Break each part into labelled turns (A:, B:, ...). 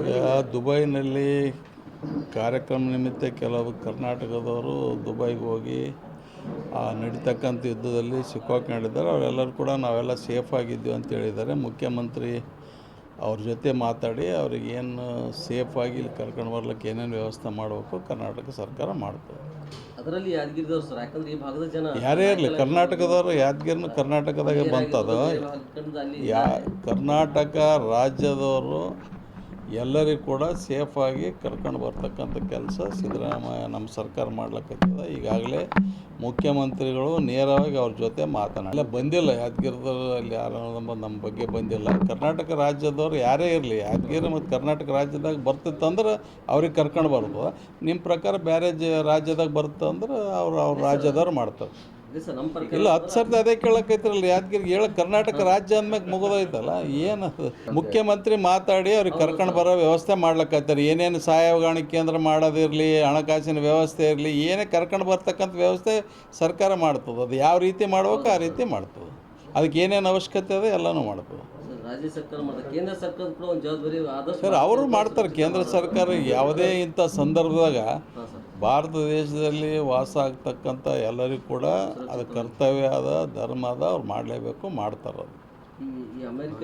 A: ಈಗ ದುಬೈನಲ್ಲಿ ಕಾರ್ಯಕ್ರಮ ನಿಮಿತ್ತ ಕೆಲವು ಕರ್ನಾಟಕದವರು ದುಬೈಗೆ ಹೋಗಿ ನಡೀತಕ್ಕಂಥ ಯುದ್ಧದಲ್ಲಿ ಸಿಕ್ಕಾಕೊಂಡಿದ್ದಾರೆ. ಅವರೆಲ್ಲರೂ ಕೂಡ ನಾವೆಲ್ಲ ಸೇಫಾಗಿದ್ದೀವಿ ಅಂತ ಹೇಳಿದ್ದಾರೆ. ಮುಖ್ಯಮಂತ್ರಿ ಅವ್ರ ಜೊತೆ ಮಾತಾಡಿ ಅವ್ರಿಗೇನು ಸೇಫಾಗಿ ಇಲ್ಲಿ ಕರ್ಕೊಂಡು ಬರ್ಲಿಕ್ಕೆ ಏನೇನು ವ್ಯವಸ್ಥೆ ಮಾಡಬೇಕು ಕರ್ನಾಟಕ ಸರ್ಕಾರ ಮಾಡ್ತದೆ.
B: ಅದರಲ್ಲಿ ಯಾದಗಿರಿದವ್ರು ಸರ್, ಯಾಕಂದ್ರೆ ಈ ಭಾಗದ ಜನ
A: ಯಾರೇ ಇರಲಿ ಕರ್ನಾಟಕದವರು, ಯಾದಗಿರಿನೂ ಕರ್ನಾಟಕದಾಗೆ ಬಂತದು. ಕರ್ನಾಟಕ ರಾಜ್ಯದವರು ಎಲ್ಲರಿಗೂ ಕೂಡ ಸೇಫಾಗಿ ಕರ್ಕೊಂಡು ಬರ್ತಕ್ಕಂಥ ಕೆಲಸ ಸಿದ್ದರಾಮಯ್ಯ ನಮ್ಮ ಸರ್ಕಾರ ಮಾಡ್ಲಿಕ್ಕತ್ತದ. ಈಗಾಗಲೇ ಮುಖ್ಯಮಂತ್ರಿಗಳು ನೇರವಾಗಿ ಅವ್ರ ಜೊತೆ ಮಾತನಾಡಿ ಬಂದಿಲ್ಲ. ಯಾದಗಿರಿದಲ್ಲಿ ಯಾರು ನಮ್ಮ ಬಗ್ಗೆ ಬಂದಿಲ್ಲ. ಕರ್ನಾಟಕ ರಾಜ್ಯದವ್ರು ಯಾರೇ ಇರಲಿ, ಯಾದಗಿರಿ ಮತ್ತು ಕರ್ನಾಟಕ ರಾಜ್ಯದಾಗ ಬರ್ತಿತ್ತಂದ್ರೆ ಅವ್ರಿಗೆ ಕರ್ಕೊಂಡು ಬರ್ತದೆ. ನಿಮ್ಮ ಪ್ರಕಾರ ಬೇರೆ ರಾಜ್ಯದಾಗ ಬರ್ತಂದ್ರೆ ಅವ್ರ ರಾಜ್ಯದವ್ರು ಮಾಡ್ತಾರೆ. ಇಲ್ಲ 10 ಸರ್ತಿ ಅದೇ ಕೇಳಕ್ಕೈತ್ರಲ್ಲ. ಯಾದಗಿರಿಗೆ ಹೇಳಕ್ಕೆ ಕರ್ನಾಟಕ ರಾಜ್ಯ ಅಂದ್ಮೇಲೆ ಮುಗಿದೋಯ್ತಲ್ಲ. ಏನದು ಮುಖ್ಯಮಂತ್ರಿ ಮಾತಾಡಿ ಅವ್ರಿಗೆ ಕರ್ಕೊಂಡು ಬರೋ ವ್ಯವಸ್ಥೆ ಮಾಡ್ಲಕ್ಕತ್ತಾರೆ. ಏನೇನು ಸಹಾಯವಾಣಿ ಕೇಂದ್ರ ಮಾಡೋದಿರಲಿ, ಹಣಕಾಸಿನ ವ್ಯವಸ್ಥೆ ಇರಲಿ, ಏನೇ ಕರ್ಕೊಂಡು ಬರ್ತಕ್ಕಂಥ ವ್ಯವಸ್ಥೆ ಸರ್ಕಾರ ಮಾಡ್ತದೆ. ಅದು ಯಾವ ರೀತಿ ಮಾಡ್ಬೇಕು ಆ ರೀತಿ ಮಾಡ್ತದೆ. ಅದಕ್ಕೆ ಏನೇನು ಅವಶ್ಯಕತೆ ಇದೆ ಎಲ್ಲನೂ ಮಾಡ್ತದೆ.
B: ರಾಜ್ಯ ಸರ್ಕಾರ ಮಾಡ್ತಾರೆ, ಕೇಂದ್ರ ಸರ್ಕಾರ ಕೂಡ ಒಂದು ಜವಾಬ್ದಾರಿ ಆದಷ್ಟು
A: ಸರ್ ಅವರು ಮಾಡ್ತಾರೆ. ಕೇಂದ್ರ ಸರ್ಕಾರ ಯಾವುದೇ ಇಂಥ ಸಂದರ್ಭದಾಗ ಭಾರತ ದೇಶದಲ್ಲಿ ವಾಸ ಆಗ್ತಕ್ಕಂಥ ಎಲ್ಲರಿಗೂ ಕೂಡ ಅದು ಕರ್ತವ್ಯ ಅದ, ಧರ್ಮ ಅದ, ಅವ್ರು ಮಾಡಲೇಬೇಕು, ಮಾಡ್ತಾರೆ.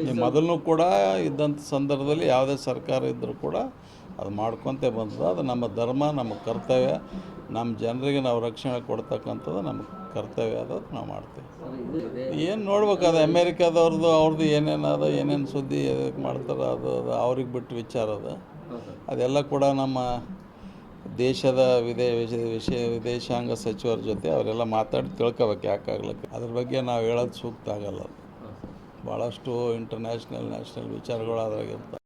A: ಅದು ಮೊದಲು ಕೂಡ ಇದ್ದಂಥ ಸಂದರ್ಭದಲ್ಲಿ ಯಾವುದೇ ಸರ್ಕಾರ ಇದ್ದರೂ ಕೂಡ ಅದು ಮಾಡ್ಕೊತ ಬಂದದ. ಅದು ನಮ್ಮ ಧರ್ಮ, ನಮ್ಮ ಕರ್ತವ್ಯ, ನಮ್ಮ ಜನರಿಗೆ ನಾವು ರಕ್ಷಣೆ ಕೊಡ್ತಕ್ಕಂಥದ್ದು ನಮ್ಮ ಕರ್ತವ್ಯ ಅದ, ನಾವು ಮಾಡ್ತೀವಿ. ಏನು ನೋಡ್ಬೇಕು, ಅದು ಅವ್ರದ್ದು ಏನೇನು ಅದ, ಏನೇನು ಸುದ್ದಿ ಎದಕ್ಕೆ ಮಾಡ್ತಾರೆ ಅದು ಅವ್ರಿಗೆ ಬಿಟ್ಟು ವಿಚಾರ ಅದು. ಅದೆಲ್ಲ ಕೂಡ ನಮ್ಮ ದೇಶದ ವಿದೇಶಾಂಗ ಸಚಿವರ ಜೊತೆ ಅವರೆಲ್ಲ ಮಾತಾಡಿ ತಿಳ್ಕೊಬೇಕು ಯಾಕಾಗ್ಲಿಕ್ಕೆ. ಅದ್ರ ಬಗ್ಗೆ ನಾವು ಹೇಳೋದು ಸೂಕ್ತ ಆಗಲ್ಲ. ಅದು ಭಾಳಷ್ಟು ಇಂಟರ್ನ್ಯಾಷನಲ್ ನ್ಯಾಷನಲ್ ವಿಚಾರಗಳು ಅದ್ರಾಗಿರ್ತವೆ.